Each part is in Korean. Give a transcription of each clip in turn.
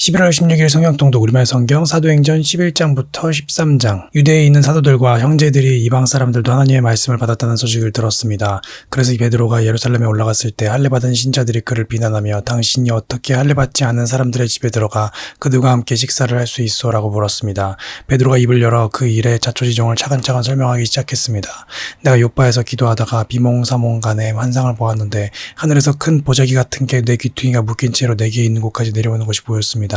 11월 16일 성경통독 우리말 성경 사도행전 11장부터 13장. 유대에 있는 사도들과 형제들이 이방 사람들도 하나님의 말씀을 받았다는 소식을 들었습니다. 그래서 이 베드로가 예루살렘에 올라갔을 때 할례받은 신자들이 그를 비난하며 당신이 어떻게 할례받지 않은 사람들의 집에 들어가 그들과 함께 식사를 할 수 있소라고 물었습니다. 베드로가 입을 열어 그 일의 자초지종을 차근차근 설명하기 시작했습니다. 내가 요빠에서 기도하다가 비몽사몽간에 환상을 보았는데 하늘에서 큰 보자기 같은 게 내 귀퉁이가 묶인 채로 내게 있는 곳까지 내려오는 것이 보였습니다.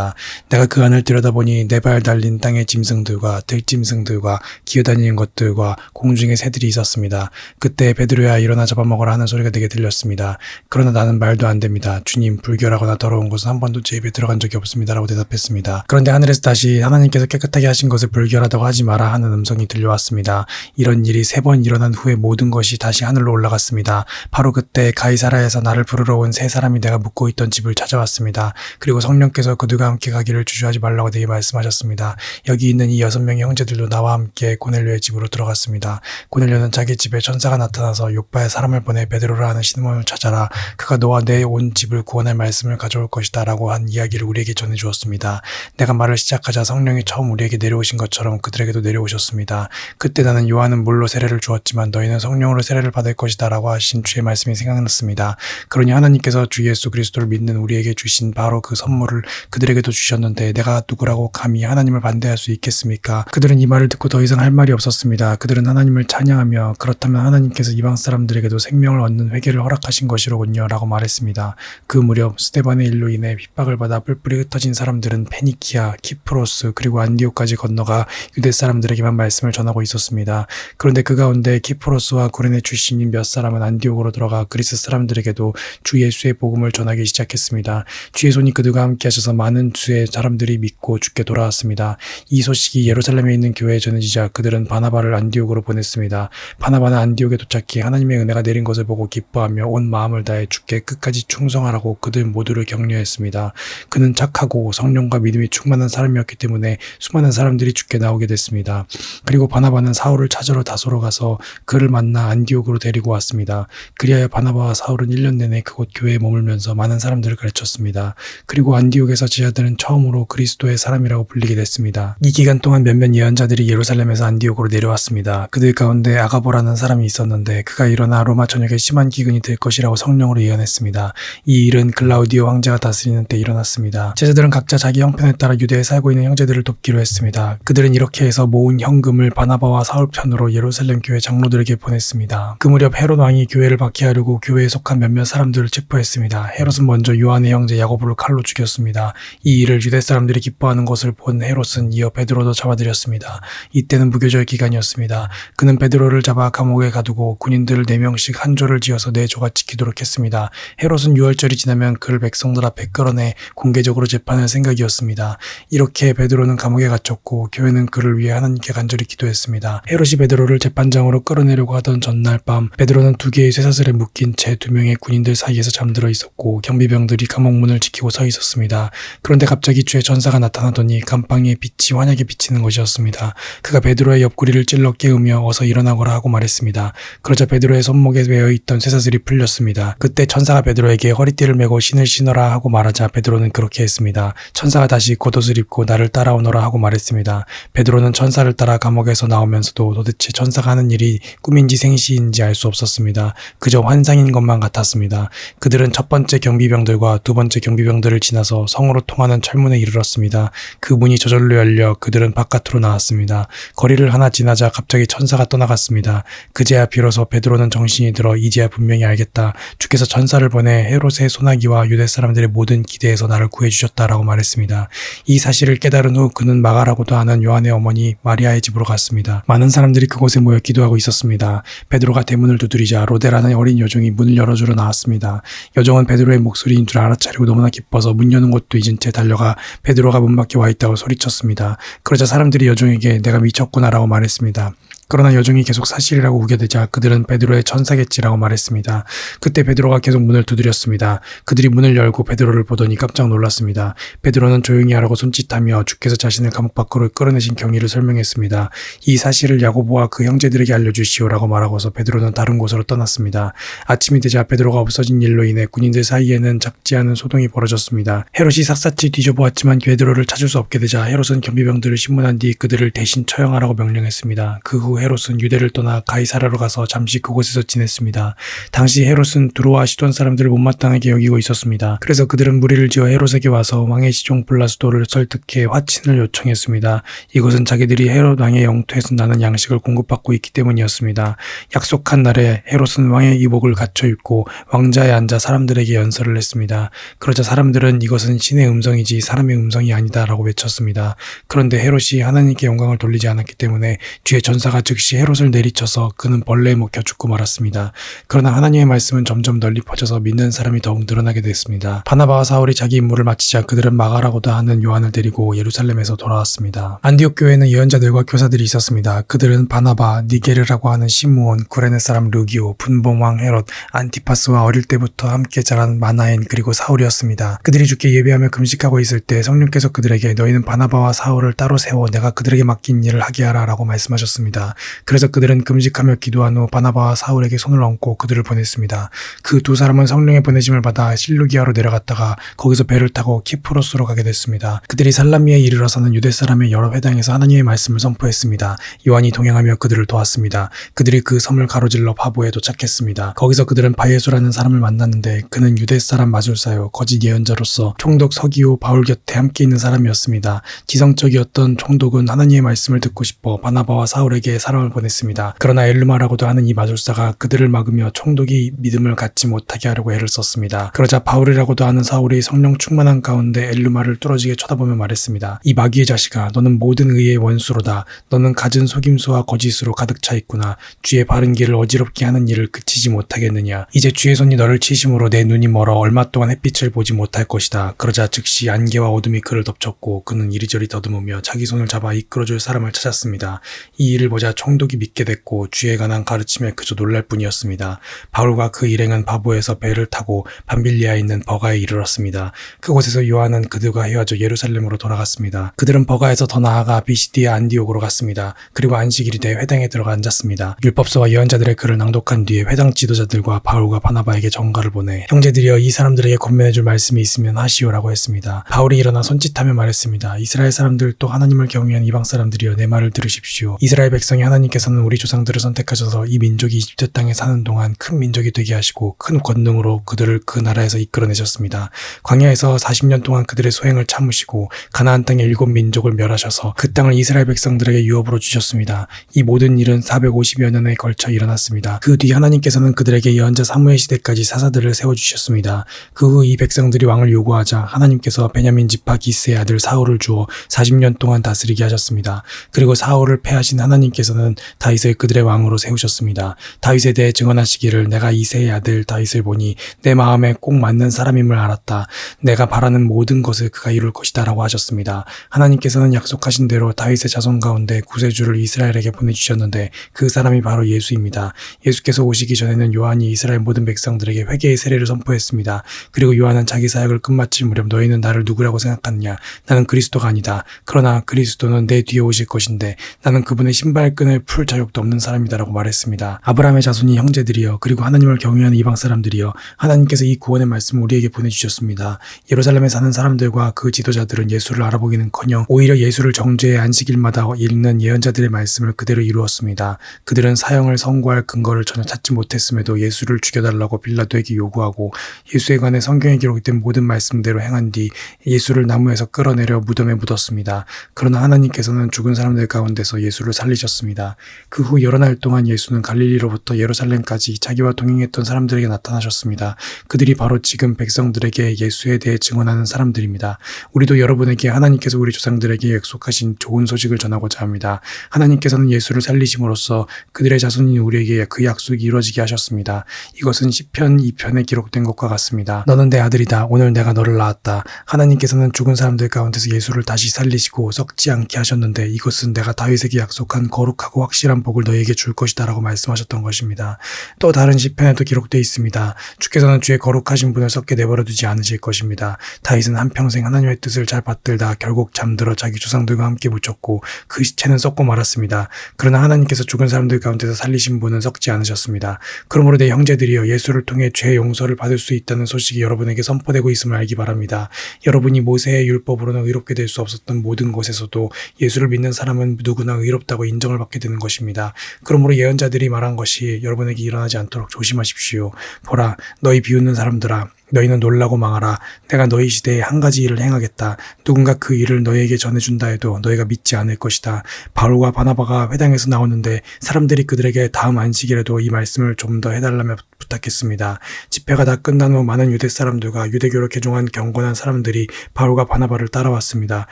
내가 그 안을 들여다보니 네 발 달린 땅의 짐승들과 들짐승들과 기어다니는 것들과 공중의 새들이 있었습니다. 그때 베드로야 일어나 잡아먹으라 하는 소리가 내게 들렸습니다. 그러나 나는 말도 안 됩니다. 주님, 불결하거나 더러운 것은 한 번도 제 입에 들어간 적이 없습니다 라고 대답했습니다. 그런데 하늘에서 다시 하나님께서 깨끗하게 하신 것을 불결하다고 하지 마라 하는 음성이 들려왔습니다. 이런 일이 3번 일어난 후에 모든 것이 다시 하늘로 올라갔습니다. 바로 그때 가이사라에서 나를 부르러 온 3사람이 내가 묵고 있던 집을 찾아왔습니다. 그리고 성령께서 그들과 함께 가기를 주저하지 말라고 내게 말씀하셨습니다. 여기 있는 이 6명의 형제들도 나와 함께 고넬료의 집으로 들어갔습니다. 고넬료는 자기 집에 천사가 나타나서 욥바에 사람을 보내 베드로라 하는 시몬을 찾아라. 그가 너와 내 온 집을 구원할 말씀을 가져올 것이다 라고 한 이야기를 우리에게 전해주었습니다. 내가 말을 시작하자 성령이 처음 우리에게 내려오신 것처럼 그들에게도 내려오셨습니다. 그때 나는 요한은 물로 세례를 주었지만 너희는 성령으로 세례를 받을 것이다 라고 하신 주의 말씀이 생각났습니다. 그러니 하나님께서 주 예수 그리스도를 믿는 우리에게 주신 바로 그 선물을 그들에게도 주셨는데 내가 누구라고 감히 하나님을 반대할 수 있겠습니까? 그들은 이 말을 듣고 더 이상 할 말이 없었습니다. 그들은 하나님을 찬양하며 그렇다면 하나님께서 이방 사람들에게도 생명을 얻는 회개를 허락하신 것이로군요 라고 말했습니다. 그 무렵 스데반의 일로 인해 핍박을 받아 뿔뿔이 흩어진 사람들은 페니키아, 키프로스 그리고 안디옥까지 건너가 유대 사람들에게만 말씀을 전하고 있었습니다. 그런데 그 가운데 키프로스와 구레네 출신인 몇 사람은 안디옥으로 들어가 그리스 사람들에게도 주 예수의 복음을 전하기 시작했습니다. 주의 손이 그들과 함께 하셔서 많은 주의 사람들이 믿고 주께 돌아왔습니다. 이 소식이 예루살렘에 있는 교회에 전해지자 그들은 바나바를 안디옥으로 보냈습니다. 바나바는 안디옥에 도착해 하나님의 은혜가 내린 것을 보고 기뻐하며 온 마음을 다해 주께 끝까지 충성하라고 그들 모두를 격려했습니다. 그는 착하고 성령과 믿음이 충만한 사람이었기 때문에 수많은 사람들이 주께 나오게 됐습니다. 그리고 바나바는 사울을 찾으러 다소로 가서 그를 만나 안디옥으로 데리고 왔습니다. 그리하여 바나바와 사울은 1년 내내 그곳 교회에 머물면서 많은 사람들을 가르쳤습니다. 그리고 안디옥에서 제자들은 처음으로 그리스도의 사람이라고 불리게 됐습니다. 이 기간 동안 몇몇 예언자들이 예루살렘에서 안디옥으로 내려왔습니다. 그들 가운데 아가보라는 사람이 있었는데 그가 일어나 로마 전역에 심한 기근이 될 것이라고 성령으로 예언했습니다. 이 일은 글라우디오 황제가 다스리는 때 일어났습니다. 제자들은 각자 자기 형편에 따라 유대에 살고 있는 형제들을 돕기로 했습니다. 그들은 이렇게 해서 모은 현금을 바나바와 사울 편으로 예루살렘 교회 장로들에게 보냈습니다. 그 무렵 헤롯 왕이 교회를 박해하려고 교회에 속한 몇몇 사람들을 체포했습니다. 헤롯은 먼저 요한의 형제 야고보를 칼로 죽였습니다. 이 일을 유대 사람들이 기뻐하는 것을 본 헤롯은 이어 베드로도 잡아들였습니다. 이때는 무교절 기간이었습니다. 그는 베드로를 잡아 감옥에 가두고 군인들 4명씩 한 조를 지어서 4조가 지키도록 했습니다. 헤롯은 유월절이 지나면 그를 백성들 앞에 끌어내 공개적으로 재판할 생각이었습니다. 이렇게 베드로는 감옥에 갇혔고 교회는 그를 위해 하나님께 간절히 기도했습니다. 헤롯이 베드로를 재판장으로 끌어내려고 하던 전날 밤 베드로는 2개의 쇠사슬에 묶인 채 2명의 군인들 사이에서 잠들어 있었고 경비병들이 감옥 문을 지키고 서 있었습니다. 그런데 갑자기 주의 전사가 나타나더니 감방의 빛이 환하게 비치는 것이었습니다. 그가 베드로의 옆구리를 찔러 깨우며 어서 일어나거라 하고 말했습니다. 그러자 베드로의 손목에 매어있던 쇠사슬이 풀렸습니다. 그때 천사가 베드로에게 허리띠를 메고 신을 신어라 하고 말하자 베드로는 그렇게 했습니다. 천사가 다시 겉옷을 입고 나를 따라오너라 하고 말했습니다. 베드로는 천사를 따라 감옥에서 나오면서도 도대체 천사가 하는 일이 꿈인지 생시인지 알 수 없었습니다. 그저 환상인 것만 같았습니다. 그들은 첫 번째 경비병들과 두 번째 경비병들을 지나서 성으로 통하는 철문에 이르렀습니다. 그 문이 저절로 열려 그들은 바깥으로 나왔습니다. 거리를 하나 지나자 갑자기 천사가 떠나갔습니다. 그제야 비로소 베드로는 정신이 들어 이제야 분명히 알겠다. 주께서 천사를 보내 헤롯의 소나기와 유대 사람들의 모든 기대에서 나를 구해주셨다라고 말했습니다. 이 사실을 깨달은 후 그는 마가라고도 하는 요한의 어머니 마리아의 집으로 갔습니다. 많은 사람들이 그곳에 모여 기도하고 있었습니다. 베드로가 대문을 두드리자 로데라는 어린 여종이 문을 열어주러 나왔습니다. 여종은 베드로의 목소리인 줄 알아차리고 너무나 기뻐서 문 여는 것도 잊은 채 달려가 베드로가 문 밖에 와 있다고 소리쳤습니다. 그러자 사람들이 여종에게 내가 미쳤구나라고 말했습니다. 그러나 여종이 계속 사실이라고 우겨대자 그들은 베드로의 천사겠지라고 말했습니다. 그때 베드로가 계속 문을 두드렸습니다. 그들이 문을 열고 베드로를 보더니 깜짝 놀랐습니다. 베드로는 조용히 하라고 손짓하며 주께서 자신을 감옥 밖으로 끌어내신 경위를 설명했습니다. 이 사실을 야고보와 그 형제들에게 알려주시오라고 말하고서 베드로는 다른 곳으로 떠났습니다. 아침이 되자 베드로가 없어진 일로 인해 군인들 사이에는 작지 않은 소동이 벌어졌습니다. 헤롯이 샅샅이 뒤져보았지만 베드로를 찾을 수 없게 되자 헤롯은 경비병들을 신문한 뒤 그들을 대신 처형하라고 명령했습니다. 그 후 헤롯은 유대를 떠나 가이사라로 가서 잠시 그곳에서 지냈습니다. 당시 헤롯은 두로와 시돈 사람들을 못마땅하게 여기고 있었습니다. 그래서 그들은 무리를 지어 헤롯에게 와서 왕의 시종 블라스도를 설득해 화친을 요청했습니다. 이것은 자기들이 헤롯 왕의 영토에서 나는 양식을 공급받고 있기 때문이었습니다. 약속한 날에 헤롯은 왕의 이복을 갖춰 입고 왕자에 앉아 사람들에게 연설을 했습니다. 그러자 사람들은 이것은 신의 음성이지 사람의 음성이 아니다 라고 외쳤습니다. 그런데 헤롯이 하나님께 영광을 돌리지 않았기 때문에 뒤에 전사가 즉시 헤롯을 내리쳐서 그는 벌레에 먹혀 죽고 말았습니다. 그러나 하나님의 말씀은 점점 널리 퍼져서 믿는 사람이 더욱 늘어나게 됐습니다. 바나바와 사울이 자기 임무를 마치자 그들은 마가라고도 하는 요한을 데리고 예루살렘에서 돌아왔습니다. 안디옥 교회에는 예언자들과 교사들이 있었습니다. 그들은 바나바, 니게르라고 하는 시므온, 구레네 사람 루기오, 분봉왕 헤롯, 안티파스와 어릴 때부터 함께 자란 마나엔 그리고 사울이었습니다. 그들이 주께 예배하며 금식하고 있을 때 성령께서 그들에게 너희는 바나바와 사울을 따로 세워 내가 그들에게 맡긴 일을 하게 하라 라고 말씀하셨습니다. 그래서 그들은 금식하며 기도한 후 바나바와 사울에게 손을 얹고 그들을 보냈습니다. 그 두 사람은 성령의 보내심을 받아 실루기아로 내려갔다가 거기서 배를 타고 키프로스로 가게 됐습니다. 그들이 살라미에 이르러서는 유대 사람의 여러 회당에서 하나님의 말씀을 선포했습니다. 요한이 동행하며 그들을 도왔습니다. 그들이 그 섬을 가로질러 바보에 도착했습니다. 거기서 그들은 바예수라는 사람을 만났는데 그는 유대 사람 마술사요 거짓 예언자로서 총독 서기오 바울 곁에 함께 있는 사람이었습니다. 지성적이었던 총독은 하나님의 말씀을 듣고 싶어 바나바와 사울에게 사람을 보냈습니다. 그러나 엘루마라고도 하는 이 마술사가 그들을 막으며 총독이 믿음을 갖지 못하게 하려고 애를 썼습니다. 그러자 바울이라고도 하는 사울이 성령 충만한 가운데 엘루마를 뚫어지게 쳐다보며 말했습니다. 이 마귀의 자식아, 너는 모든 의의 원수로다. 너는 갖은 속임수와 거짓으로 가득 차 있구나. 주의 바른 길을 어지럽게 하는 일을 그치지 못하겠느냐. 이제 주의 손이 너를 치심으로 내 눈이 멀어 얼마 동안 햇빛을 보지 못할 것이다. 그러자 즉시 안개와 어둠이 그를 덮쳤고 그는 이리저리 더듬으며 자기 손을 잡아 이끌어줄 사람을 찾았습니다. 이 일을 보자 총독이 믿게 됐고 주에 관한 가르침에 그저 놀랄 뿐이었습니다. 바울과 그 일행은 바보에서 배를 타고 밤빌리아에 있는 버가에 이르렀습니다. 그곳에서 요한은 그들과 헤어져 예루살렘으로 돌아갔습니다. 그들은 버가에서 더 나아가 비시디아 안디옥으로 갔습니다. 그리고 안식일이 돼 회당에 들어가 앉았습니다. 율법서와 예언자들의 글을 낭독한 뒤에 회당 지도자들과 바울과 바나바에게 전가를 보내 형제들이여 이 사람들에게 권면해줄 말씀이 있으면 하시오라고 했습니다. 바울이 일어나 손짓하며 말했습니다. 이스라엘 사람들 또 하나님을 경외한 이방 사람들이여 내 말을 들으십시오. 이스라엘 백성이 하나님께서는 우리 조상들을 선택하셔서 이 민족이 이집트 땅에 사는 동안 큰 민족이 되게 하시고 큰 권능으로 그들을 그 나라에서 이끌어내셨습니다. 광야에서 40년 동안 그들의 소행을 참으시고 가나안 땅의 7민족을 멸하셔서 그 땅을 이스라엘 백성들에게 유업으로 주셨습니다. 이 모든 일은 450여 년에 걸쳐 일어났습니다. 그 뒤 하나님께서는 그들에게 예언자 사무엘 시대까지 사사들을 세워주셨습니다. 그 후 이 백성들이 왕을 요구하자 하나님께서 베냐민 지파 기스의 아들 사울을 주어 40년 동안 다스리게 하셨습니다. 그리고 사울을 패하신 하나님께서는 다윗을 그들의 왕으로 세우셨습니다. 다윗에 대해 증언하시기를 내가 이새의 아들 다윗을 보니 내 마음에 꼭 맞는 사람임을 알았다. 내가 바라는 모든 것을 그가 이룰 것이다 라고 하셨습니다. 하나님께서는 약속하신 대로 다윗의 자손 가운데 구세주를 이스라엘에게 보내주셨는데 그 사람이 바로 예수입니다. 예수께서 오시기 전에는 요한이 이스라엘 모든 백성들에게 회개의 세례를 선포했습니다. 그리고 요한은 자기 사역을 끝마칠 무렵 너희는 나를 누구라고 생각하느냐? 나는 그리스도가 아니다. 그러나 그리스도는 내 뒤에 오실 것인데 나는 그분의 신발끈을 풀 자격도 없는 사람이다 라고 말했습니다. 아브라함의 자손이 형제들이여 그리고 하나님을 경외하는 이방 사람들이여 하나님께서 이 구원의 말씀을 우리에게 보내주셨습니다. 예루살렘에 사는 사람들과 그 지도자들은 예수를 알아보기는커녕 오히려 예수를 정죄의 안식일마다 읽는 예언자들의 말씀을 그대로 이루었습니다. 그들은 사형을 선고할 근거를 전혀 찾지 못했음에도 예수를 죽여달라고 빌라도에게 요구하고 예수에 관해 성경에 기록된 모든 말씀대로 행한 뒤 예수를 나무에서 끌어내려 무덤에 묻었습니다. 그러나 하나님께서는 죽은 사람들 가운데서 예수를 살리셨습니다. 그 후 여러 날 동안 예수는 갈릴리로부터 예루살렘까지 자기와 동행했던 사람들에게 나타나셨습니다. 그들이 바로 지금 백성들에게 예수에 대해 증언하는 사람들입니다. 우리도 여러분에게 하나님께서 우리 조상들에게 약속하신 좋은 소식을 전하고자 합니다. 하나님께서는 예수를 살리심으로써 그들의 자손인 우리에게 그 약속이 이루어지게 하셨습니다. 이것은 시편 2편에 기록된 것과 같습니다. 너는 내 아들이다. 오늘 내가 너를 낳았다. 하나님께서는 죽은 사람들 가운데서 예수를 다시 살리시고 썩지 않게 하셨는데 이것은 내가 다윗에게 약속한 거룩한 거룩하고 확실한 복을 너희에게 줄 것이다 라고 말씀하셨던 것입니다. 또 다른 시편에도 기록되어 있습니다. 주께서는 주의 거룩하신 분을 썩게 내버려 두지 않으실 것입니다. 다윗은 한평생 하나님의 뜻을 잘 받들다 결국 잠들어 자기 조상들과 함께 묻혔고 그 시체는 썩고 말았습니다. 그러나 하나님께서 죽은 사람들 가운데서 살리신 분은 썩지 않으셨습니다. 그러므로 내 형제들이여 예수를 통해 죄 용서를 받을 수 있다는 소식이 여러분에게 선포되고 있음을 알기 바랍니다. 여러분이 모세의 율법으로는 의롭게 될 수 없었던 모든 것에서도 예수를 믿는 사람은 누구나 의롭다고 인정을 받게 되는 것입니다. 그러므로 예언자들이 말한 것이 여러분에게 일어나지 않도록 조심하십시오. 보라, 너희 비웃는 사람들아, 너희는 놀라고 망하라. 내가 너희 시대에 한 가지 일을 행하겠다. 누군가 그 일을 너희에게 전해준다 해도 너희가 믿지 않을 것이다. 바울과 바나바가 회당에서 나오는데 사람들이 그들에게 다음 안식일에도 이 말씀을 좀 더 해달라며 부탁했습니다. 집회가 다 끝난 후 많은 유대 사람들과 유대교로 개종한 경건한 사람들이 바울과 바나바를 따라왔습니다.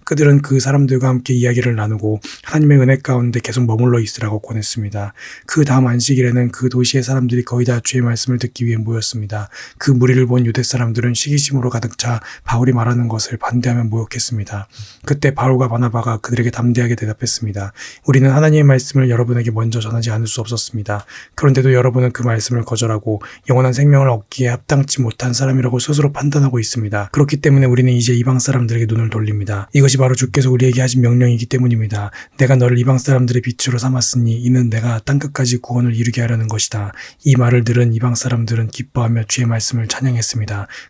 그들은 그 사람들과 함께 이야기를 나누고 하나님의 은혜 가운데 계속 머물러 있으라고 권했습니다. 그 다음 안식일에는 그 도시의 사람들이 거의 다 주의 말씀을 듣기 위해 모였습니다. 그 무리를 본 유대 사람들은 시기심으로 가득 차 바울이 말하는 것을 반대하며 모욕했습니다. 그때 바울과 바나바가 그들에게 담대하게 대답했습니다. 우리는 하나님의 말씀을 여러분에게 먼저 전하지 않을 수 없었습니다. 그런데도 여러분은 그 말씀을 거절하고 영원한 생명을 얻기에 합당치 못한 사람이라고 스스로 판단하고 있습니다. 그렇기 때문에 우리는 이제 이방 사람들에게 눈을 돌립니다. 이것이 바로 주께서 우리에게 하신 명령이기 때문입니다. 내가 너를 이방 사람들의 빛으로 삼았으니 이는 내가 땅끝까지 구원을 이루게 하려는 것이다. 이 말을 들은 이방 사람들은 기뻐하며 주의 말씀을 찬양했습니다.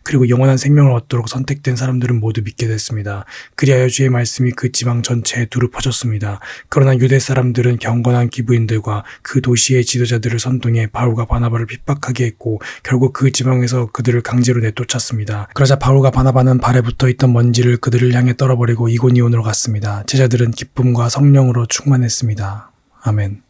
그리고 영원한 생명을 얻도록 선택된 사람들은 모두 믿게 됐습니다. 그리하여 주의 말씀이 그 지방 전체에 두루 퍼졌습니다. 그러나 유대 사람들은 경건한 기부인들과 그 도시의 지도자들을 선동해 바울과 바나바를 핍박하게 했고 결국 그 지방에서 그들을 강제로 내쫓았습니다. 그러자 바울과 바나바는 발에 붙어있던 먼지를 그들을 향해 떨어버리고 이고니온으로 갔습니다. 제자들은 기쁨과 성령으로 충만했습니다. 아멘.